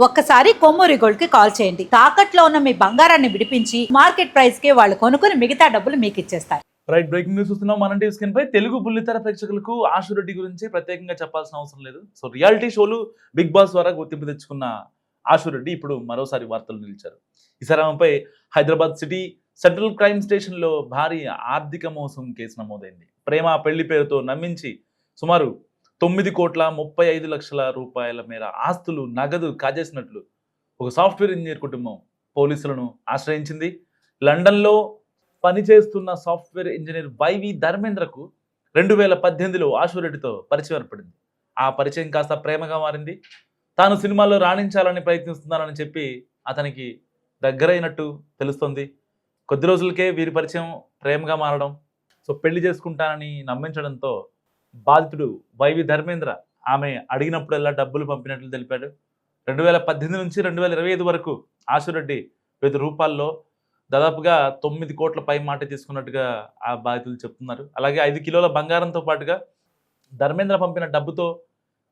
ఒక్కసారి కొమ్మూరి గోల్డ్ కి కాల్ చేయండి. తాకట్లో ఉన్న మీ బంగారాన్ని విడిపించి మార్కెట్ ప్రైస్ కి వాళ్ళు కొనుక్కుని మిగతా డబ్బులు మీకు ఇచ్చేస్తారు. రైట్, బ్రేకింగ్ న్యూస్ చూస్తున్నాం. మన టీవీ స్క్రీన్ పై తెలుగు బుల్లితెర ప్రేక్షకులకు ఆశు రెడ్డి గురించి ప్రత్యేకంగా చెప్పాల్సిన అవసరం లేదు. సో రియాలిటీ షోలు బిగ్ బాస్ ద్వారా గుర్తింపు తెచ్చుకున్న ఆశు రెడ్డి ఇప్పుడు మరోసారి వార్తలు నిలిచారు. ఈసారి ఆమెపై Hyderabad city central crime station లో భారీ ఆర్థిక మోసం కేసు నమోదైంది. ప్రేమ పెళ్లి పేరుతో నమ్మించి సుమారు 9,35,00,000 రూపాయల మేర ఆస్తులు నగదు కాజేసినట్లు ఒక సాఫ్ట్వేర్ ఇంజనీర్ కుటుంబం పోలీసులను ఆశ్రయించింది. లండన్లో పనిచేస్తున్న సాఫ్ట్వేర్ ఇంజనీర్ వైవి ధర్మేంద్రకు 2018లో ఆశు రెడ్డితో పరిచయం ఏర్పడింది. ఆ పరిచయం కాస్త ప్రేమగా మారింది. తాను సినిమాల్లో రాణించాలని ప్రయత్నిస్తున్నానని చెప్పి అతనికి దగ్గరైనట్టు తెలుస్తోంది. కొద్ది రోజులకే వీరి పరిచయం ప్రేమగా మారడం, సో పెళ్లి చేసుకుంటానని నమ్మించడంతో బాధితుడు వైవి ధర్మేంద్ర ఆమె అడిగినప్పుడల్లా డబ్బులు పంపినట్లు తెలిపాడు. 2018 నుంచి 2025 వరకు ఆశు రెడ్డి వివిధ రూపాల్లో దాదాపుగా 9 కోట్ల పై మాట తీసుకున్నట్టుగా ఆ బాధితులు చెప్తున్నారు. అలాగే 5 కిలోల బంగారంతో పాటుగా ధర్మేంద్ర పంపిన డబ్బుతో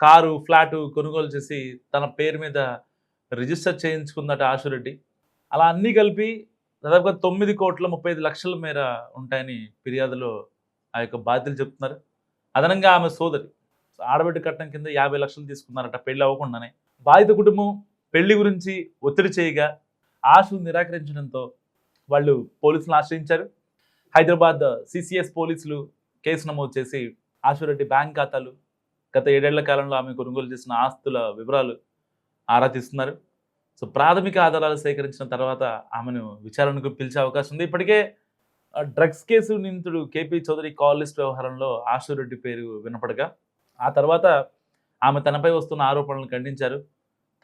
కారు, ఫ్లాటు కొనుగోలు చేసి తన పేరు మీద రిజిస్టర్ చేయించుకుందట ఆశు రెడ్డి. అలా అన్నీ కలిపి దాదాపుగా 9,35,00,000 మేర ఉంటాయని ఫిర్యాదులో ఆ యొక్క బాధితులు చెప్తున్నారు. అదనంగా ఆమె సోదరి ఆడబిడ్డ కట్నం కింద 50 లక్షలు తీసుకున్నారట పెళ్లి అవ్వకుండానే. బాధిత కుటుంబం పెళ్లి గురించి ఒత్తిడి చేయగా ఆశు నిరాకరించడంతో వాళ్ళు పోలీసులను ఆశ్రయించారు. హైదరాబాద్ సిసిఎస్ పోలీసులు కేసు నమోదు చేసి ఆశు రెడ్డి బ్యాంక్ ఖాతాలు, గత 7 ఏళ్ల కాలంలో ఆమె కొనుగోలు చేసిన ఆస్తుల వివరాలు ఆరా తీస్తున్నారు. సో ప్రాథమిక ఆధారాలు సేకరించిన తర్వాత ఆమెను విచారణకు పిలిచే అవకాశం ఉంది. ఇప్పటికే డ్రగ్స్ కేసు నిందితుడు కేపీ చౌదరి కాల్ లిస్ట్ వ్యవహారంలో ఆశు రెడ్డి పేరు వినపడగా ఆ తర్వాత ఆమె తనపై వస్తున్న ఆరోపణలను ఖండించారు.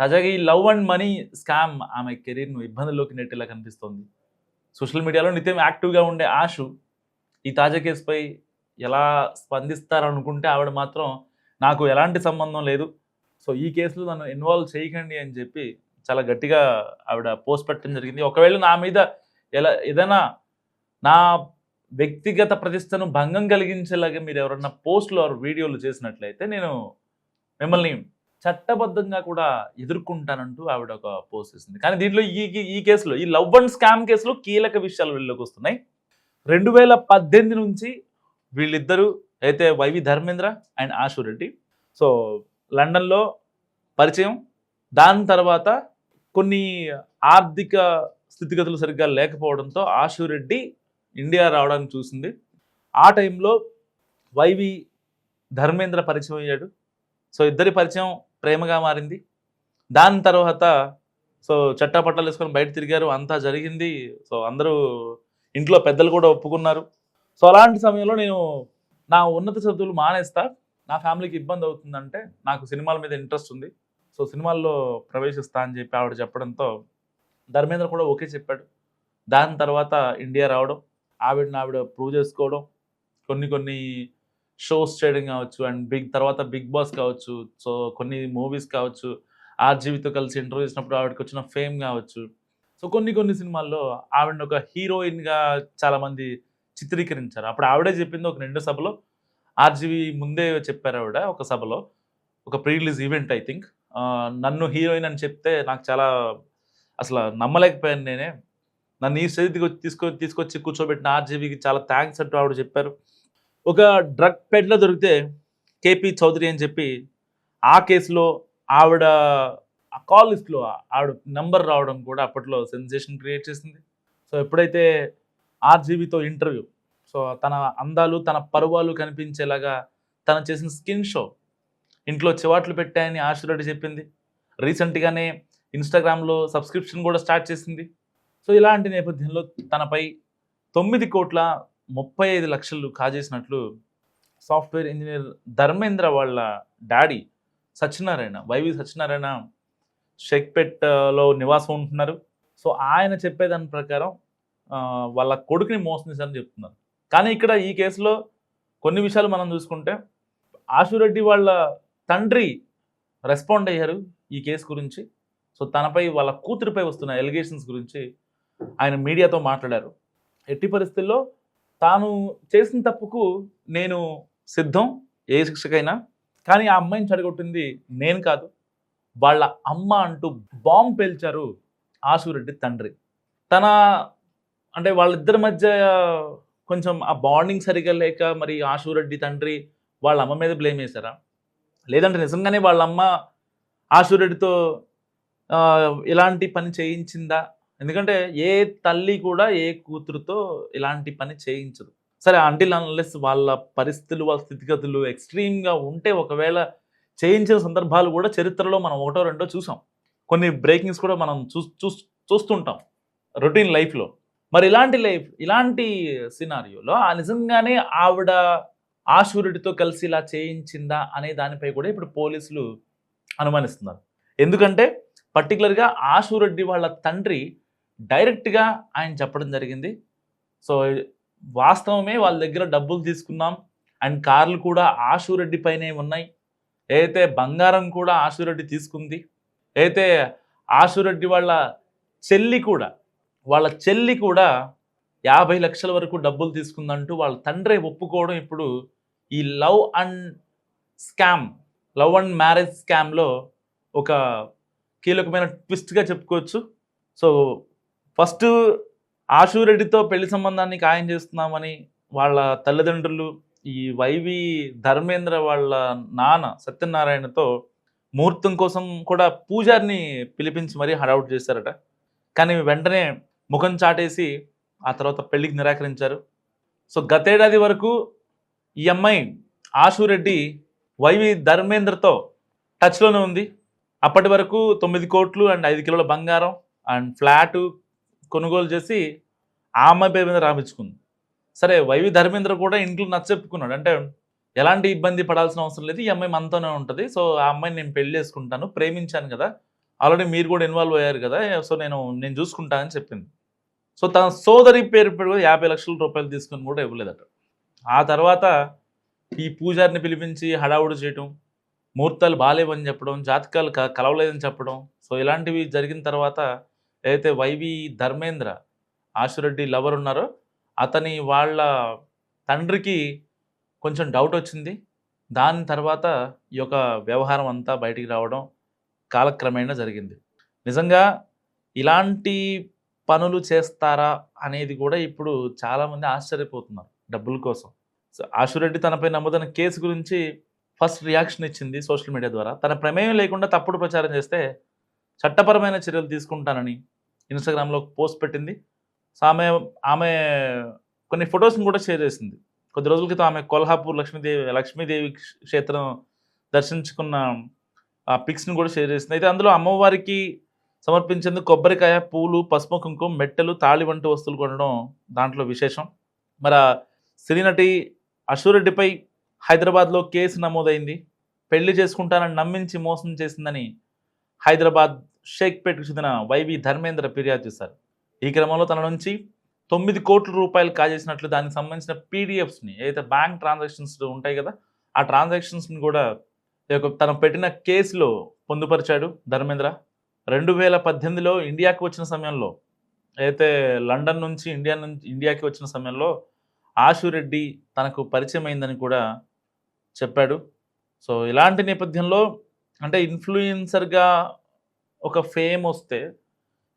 తాజాగా ఈ లవ్ అండ్ మనీ స్కామ్ ఆమె కెరీర్ను ఇబ్బందుల్లోకి నెట్టేలా కనిపిస్తోంది. సోషల్ మీడియాలో నిత్యం యాక్టివ్గా ఉండే ఆశు ఈ తాజా కేసుపై ఎలా స్పందిస్తారనుకుంటే ఆవిడ మాత్రం నాకు ఎలాంటి సంబంధం లేదు, సో ఈ కేసులో నన్ను ఇన్వాల్వ్ చేయకండి అని చెప్పి చాలా గట్టిగా ఆవిడ పోస్ట్ పెట్టడం జరిగింది. ఒకవేళ నా మీద ఏదైనా నా వ్యక్తిగత ప్రతిష్టను భంగం కలిగించేలాగా మీరు ఎవరన్నా పోస్టులు వీడియోలు చేసినట్లయితే నేను మిమ్మల్ని చట్టబద్ధంగా కూడా ఎదుర్కొంటానంటూ ఆవిడ ఒక పోస్ట్ చేసింది. కానీ దీంట్లో ఈ కేసులో ఈ లవ్ అండ్ స్కామ్ కేసులో కీలక విషయాలు వీళ్ళకి వస్తున్నాయి. 2018 నుంచి వీళ్ళిద్దరూ అయితే YV Dharmendra and Ashu Reddy so లండన్లో పరిచయం. దాని తర్వాత కొన్ని ఆర్థిక స్థితిగతులు సరిగ్గా లేకపోవడంతో ఆశు రెడ్డి ఇండియా రావడానికి చూసింది. ఆ టైంలో వైవి ధర్మేంద్ర పరిచయం అయ్యాడు. సో ఇద్దరి పరిచయం ప్రేమగా మారింది. దాని తర్వాత సో చట్టాపట్టాలు వేసుకొని బయట తిరిగారు, అంతా జరిగింది. సో అందరూ ఇంట్లో పెద్దలు కూడా ఒప్పుకున్నారు. సో అలాంటి సమయంలో నేను నా ఉన్నత చదువులు మానేస్తా, నా ఫ్యామిలీకి ఇబ్బంది అవుతుందంటే నాకు సినిమాల మీద ఇంట్రెస్ట్ ఉంది, సో సినిమాల్లో ప్రవేశిస్తా అని చెప్పి ఆవిడ చెప్పడంతో ధర్మేంద్ర కూడా ఓకే చెప్పాడు. దాని తర్వాత ఇండియా రావడం, ఆవిడ ప్రూవ్ చేసుకోవడం, కొన్ని షోస్ చేయడం కావచ్చు, అండ్ తర్వాత బిగ్ బాస్ కావచ్చు, సో కొన్ని మూవీస్ కావచ్చు, ఆర్జీవితో కలిసి ఇంటర్వ్యూ చేసినప్పుడు ఆవిడకి వచ్చిన ఫేమ్ కావచ్చు, సో కొన్ని సినిమాల్లో ఆవిడని ఒక హీరోయిన్గా చాలామంది చిత్రీకరించారు. అప్పుడు ఆవిడే చెప్పింది ఒక నిండు సభలో, ఆర్జీవి ముందే చెప్పారు ఆవిడ ఒక సభలో, ఒక pre release event I think, నన్ను హీరోయిన్ అని చెప్తే నాకు చాలా అసలు నమ్మలేకపోయాను నేనే, నన్ను ఈ స్టేజ్కి తీసుకొచ్చి కూర్చోబెట్టిన ఆర్జీవికి చాలా థ్యాంక్స్ అంటూ ఆవిడ చెప్పారు. ఒక డ్రగ్ పెడ్లో దొరికితే కేపీ చౌదరి అని చెప్పి ఆ కేసులో ఆవిడ ఆ కాల్ లిస్ట్లో ఆవిడ నెంబర్ రావడం కూడా అప్పట్లో సెన్సేషన్ క్రియేట్ చేసింది. సో ఎప్పుడైతే ఆర్జీవితో ఇంటర్వ్యూ, సో తన అందాలు తన పరువాలు కనిపించేలాగా తను చేసిన స్కిన్ షో ఇంట్లో చివాట్లు పెట్టాయని ఆశు రెడ్డి చెప్పింది. రీసెంట్గానే ఇన్స్టాగ్రామ్లో సబ్స్క్రిప్షన్ కూడా స్టార్ట్ చేసింది. సో ఇలాంటి నేపథ్యంలో తనపై 9,35,00,000 కాజేసినట్లు సాఫ్ట్వేర్ ఇంజనీర్ ధర్మేంద్ర వాళ్ళ డాడీ సత్యనారాయణ, వైవి సత్యనారాయణ షేక్పేట్లో నివాసం ఉంటున్నారు. సో ఆయన చెప్పేదాని ప్రకారం వాళ్ళ కొడుకుని మోసం చేశారని చెప్తున్నారు. కానీ ఇక్కడ ఈ కేసులో కొన్ని విషయాలు మనం చూసుకుంటే ఆశు రెడ్డి వాళ్ళ తండ్రి రెస్పాండ్ అయ్యారు ఈ కేసు గురించి. సో తనపై వాళ్ళ కూతురిపై వస్తున్న ఎలిగేషన్స్ గురించి ఆయన మీడియాతో మాట్లాడారు. ఎట్టి పరిస్థితుల్లో తాను చేసిన తప్పుకు నేను సిద్ధం, ఏ శిక్షకైనా, కానీ ఆ అమ్మాయిని చెడగొట్టింది నేను కాదు, వాళ్ళ అమ్మ అంటూ బాంబు పేల్చారు ఆశురెడ్డి తండ్రి. తన అంటే వాళ్ళిద్దరి మధ్య కొంచెం ఆ బాండింగ్ సరిగ్గా లేక మరి ఆశురెడ్డి తండ్రి వాళ్ళ అమ్మ మీద బ్లేమ్ చేశారా? లేదంటే నిజంగానే వాళ్ళ అమ్మ ఆశురెడ్డితో ఇలాంటి పని చేయించిందా? ఎందుకంటే ఏ తల్లి కూడా ఏ కూతురుతో ఇలాంటి పని చేయించదు. సరే అంటిల్ అన్లెస్ వాళ్ళ పరిస్థితులు, వాళ్ళ స్థితిగతులు ఎక్స్‌ట్రీమ్‌గా ఉంటే ఒకవేళ చేయించిన సందర్భాలు కూడా చరిత్రలో మనం ఒకటో రెండో చూసాం. కొన్ని బ్రేకింగ్స్ కూడా మనం చూస్తుంటాం రొటీన్ లైఫ్‌లో. మరి ఇలాంటి సినారియోలో నిజంగానే ఆవిడ ఆశురుడితో కలిసి ఇలా చేయించిందా అనే దానిపై కూడా ఇప్పుడు పోలీసులు అనుమానిస్తున్నారు. ఎందుకంటే పర్టిక్యులర్‌గా ఆశురెడ్డి వాళ్ళ తండ్రి డైరెక్ట్‌గా ఆయన చెప్పడం జరిగింది. సో, వాస్తవమే వాళ్ళ దగ్గర డబ్బులు తీసుకున్నాం. అండ్ కార్లు కూడా ఆశురెడ్డి పైనే ఉన్నాయి. ఏదైతే బంగారం కూడా ఆశురెడ్డి తీసుకుంది. అయితే ఆశురెడ్డి వాళ్ళ చెల్లి కూడా 50,00,000 వరకు డబ్బులు తీసుకుందంటూ వాళ్ళ తండ్రే ఒప్పుకోవడం ఇప్పుడు ఈ లవ్ అండ్ మ్యారేజ్ స్కామ్‌లో ఒక కీలకమైన ట్విస్ట్‌గా చెప్పుకోవచ్చు. సో, ఫస్టు ఆశురెడ్డితో పెళ్లి సంబంధాన్ని ఖాయం చేస్తున్నామని వాళ్ళ తల్లిదండ్రులు ఈ వైవి ధర్మేంద్ర వాళ్ళ నాన్న సత్యనారాయణతో ముహూర్తం కోసం కూడా పూజారిని పిలిపించి మరీ హడావుడి చేశారట. కానీ వెంటనే ముఖం చాటేసి ఆ తర్వాత పెళ్లికి నిరాకరించారు. సో, గతేడాది వరకు ఈ అమ్మాయి ఆశురెడ్డి వైవి ధర్మేంద్రతో టచ్‌లోనే ఉంది. అప్పటి వరకు 9 కోట్లు అండ్ 5 కిలోల బంగారం అండ్ ఫ్లాటు కొనుగోలు చేసి ఆ అమ్మాయి పేరు మీద రాపించుకుంది. సరే వైవి ధర్మేంద్ర కూడా ఇంట్లో నచ్చచెప్పుకున్నాడు. అంటే ఎలాంటి ఇబ్బంది పడాల్సిన అవసరం లేదు. ఈ అమ్మాయి మనతోనే ఉంటది. సో, ఆ అమ్మాయిని నేను పెళ్లి చేసుకుంటాను. ప్రేమించాను కదా! ఆల్రెడీ మీరు కూడా ఇన్వాల్వ్ అయ్యారు కదా! సో, నేను చూసుకుంటా అని చెప్పింది. సో, తన సోదరి పేరు పెట్టి కూడా 50,00,000 రూపాయలు తీసుకొని కూడా ఇవ్వలేదట. ఆ తర్వాత ఈ పూజారిని పిలిపించి హడావుడి చేయటం, ముహూర్తాలు బాలేవని చెప్పడం, జాతకాలు కలవలేదని చెప్పడం. సో, ఇలాంటివి జరిగిన తర్వాత ఏదైతే వైవి ధర్మేంద్ర ఆశురెడ్డి లవర్ ఉన్నారో అతని వాళ్ళ తండ్రికి కొంచెం డౌట్ వచ్చింది. దాని తర్వాత ఈ యొక్క వ్యవహారం అంతా బయటికి రావడం కాలక్రమేణా జరిగింది. నిజంగా ఇలాంటి పనులు చేస్తారా అనేది కూడా ఇప్పుడు చాలామంది ఆశ్చర్యపోతున్నారు డబ్బుల కోసం. సో, ఆశురెడ్డి తనపై నమోదైన కేసు గురించి ఫస్ట్ రియాక్షన్ ఇచ్చింది సోషల్ మీడియా ద్వారా. తన ప్రమేయం లేకుండా తప్పుడు ప్రచారం చేస్తే చట్టపరమైన చర్యలు తీసుకుంటానని ఇన్‌స్టాగ్రామ్‌లో పోస్ట్ పెట్టింది. సో, ఆమె కొన్ని ఫోటోస్‌ని కూడా షేర్ చేసింది. కొద్ది రోజుల క్రితం ఆమె కొల్హాపూర్ లక్ష్మీదేవి క్షేత్రం దర్శించుకున్న ఆ పిక్స్‌ని కూడా షేర్ చేసింది. అయితే అందులో అమ్మవారికి సమర్పించేందుకు కొబ్బరికాయ, పూలు, పసుపు, కుంకుమ, మెట్టెలు, తాళి వంటి వస్తువులు కొనడం దాంట్లో విశేషం. మరి సినీ నటి ఆశురెడ్డిపై హైదరాబాద్‌లో కేసు నమోదైంది. పెళ్లి చేసుకుంటానని నమ్మించి మోసం చేసిందని హైదరాబాద్ షేక్‌పేట్‌కు చెందిన వైవి ధర్మేంద్ర ఫిర్యాదు చేశారు. ఈ క్రమంలో తన నుంచి 9 కోట్ల రూపాయలు కాజేసినట్లు దానికి సంబంధించిన పీడిఎఫ్స్‌ని ఏదైతే బ్యాంక్ ట్రాన్సాక్షన్స్ ఉంటాయి కదా! ఆ ట్రాన్సాక్షన్స్‌ని కూడా తను పెట్టిన కేసులో పొందుపరిచాడు ధర్మేంద్ర. 2018లో ఇండియాకి వచ్చిన సమయంలో అయితే లండన్ నుంచి ఇండియాకి వచ్చిన సమయంలో ఆశురెడ్డి తనకు పరిచయం అయిందని కూడా చెప్పాడు. సో, ఇలాంటి నేపథ్యంలో అంటే ఇన్‌ఫ్లుయెన్సర్‌గా ఒక ఫేమ్ వస్తే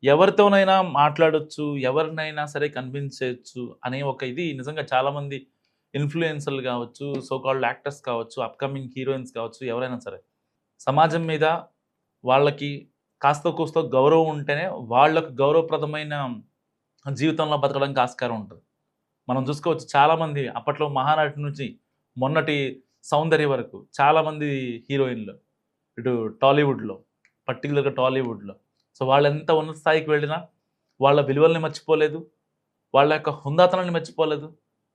ఎవరితోనైనా మాట్లాడొచ్చు, ఎవరినైనా సరే కన్విన్స్ చేయొచ్చు అనే ఒక ఇది నిజంగా చాలామంది ఇన్‌ఫ్లుయెన్సర్‌లు కావచ్చు, సో కాల్డ్ యాక్టర్స్ కావచ్చు, అప్‌కమింగ్ హీరోయిన్స్ కావచ్చు, ఎవరైనా సరే సమాజం మీద వాళ్ళకి కాస్తో కూస్తో గౌరవం ఉంటేనే వాళ్ళకు గౌరవప్రదమైన జీవితంలో బతకడానికి ఆస్కారం ఉంటది. మనం చూసుకోవచ్చు చాలామంది అప్పట్లో మహానటి నుంచి మొన్నటి సౌందర్య వరకు చాలామంది హీరోయిన్‌లు ఇటు టాలీవుడ్‌లో పర్టిక్యులర్‌గా టాలీవుడ్‌లో. సో, వాళ్ళెంత ఉన్నత స్థాయికి వెళ్ళినా వాళ్ళ విలువల్ని మర్చిపోలేదు. వాళ్ళ యొక్క హుందాతనాన్ని మర్చిపోలేదు.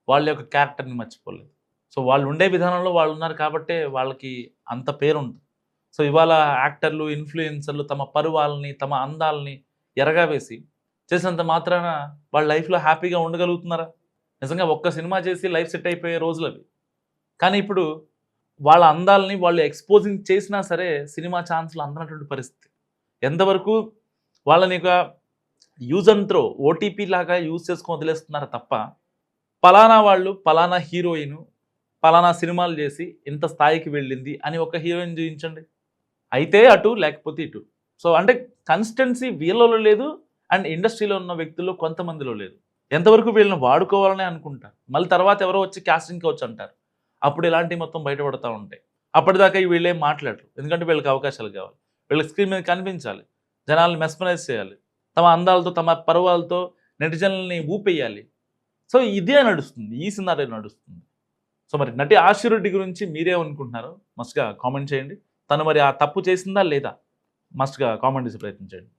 వాళ్ళ యొక్క క్యారెక్టర్‌ని మర్చిపోలేదు. సో, వాళ్ళు ఉండే విధానంలో వాళ్ళున్నారు కాబట్టే వాళ్ళకి అంత పేరుంది. సో, ఇవాళ యాక్టర్లు, ఇన్‌ఫ్లుయెన్సర్‌లు తమ పరువాలని, తమ అందాలని ఎరగా వేసి చేసినంత మాత్రాన వాళ్ళ లైఫ్‌లో హ్యాపీగా ఉండగలుగుతున్నారా? నిజంగా ఒక్క సినిమా చేసి లైఫ్ సెట్ అయిపోయే రోజులవి. కానీ ఇప్పుడు వాళ్ళ అందాలని వాళ్ళు ఎక్స్‌పోజింగ్ చేసినా సరే సినిమా ఛాన్స్‌లు అందనటువంటి పరిస్థితి. ఎంతవరకు వాళ్ళని ఒక యూజ్ అండ్ త్రో ఓటీపీ లాగా యూజ్ చేసుకొని వదిలేస్తున్నారు తప్ప, పలానా వాళ్ళు, పలానా హీరోయిను, పలానా సినిమాలు చేసి ఇంత స్థాయికి వెళ్ళింది అని ఒక హీరోయిన్ చూయించండి. అయితే అటు లేకపోతే ఇటు. సో అంటే కన్సిస్టెన్సీ వీళ్ళలో లేదు అండ్ ఇండస్ట్రీలో ఉన్న వ్యక్తుల్లో కొంతమందిలో లేదు. ఎంతవరకు వీళ్ళని వాడుకోవాలనే అనుకుంటారు. మళ్ళీ తర్వాత ఎవరో వచ్చి కాస్టింగ్‌కి వచ్చి అంటారు. అప్పుడు ఇలాంటివి మొత్తం బయటపడతా ఉంటాయి. అప్పటిదాకా వీళ్ళేం మాట్లాడరు. ఎందుకంటే వీళ్ళకి అవకాశాలు కావాలి. వీళ్ళకి స్క్రీన్ మీద కనిపించాలి. జనాల్ని మెస్మరైజ్ చేయాలి. తమ అందాలతో, తమ పరువాలతో నెటిజన్లని ఊపేయాలి. సో ఇదే నడుస్తుంది. ఈ సినారియో నడుస్తుంది. సో మరి నటి ఆశురెడ్డి గురించి మీరేమనుకుంటున్నారో మస్ట్‌గా కామెంట్ చేయండి. తను మరి ఆ తప్పు చేసిందా లేదా? మస్ట్‌గా కామెంట్ చేసే ప్రయత్నం చేయండి.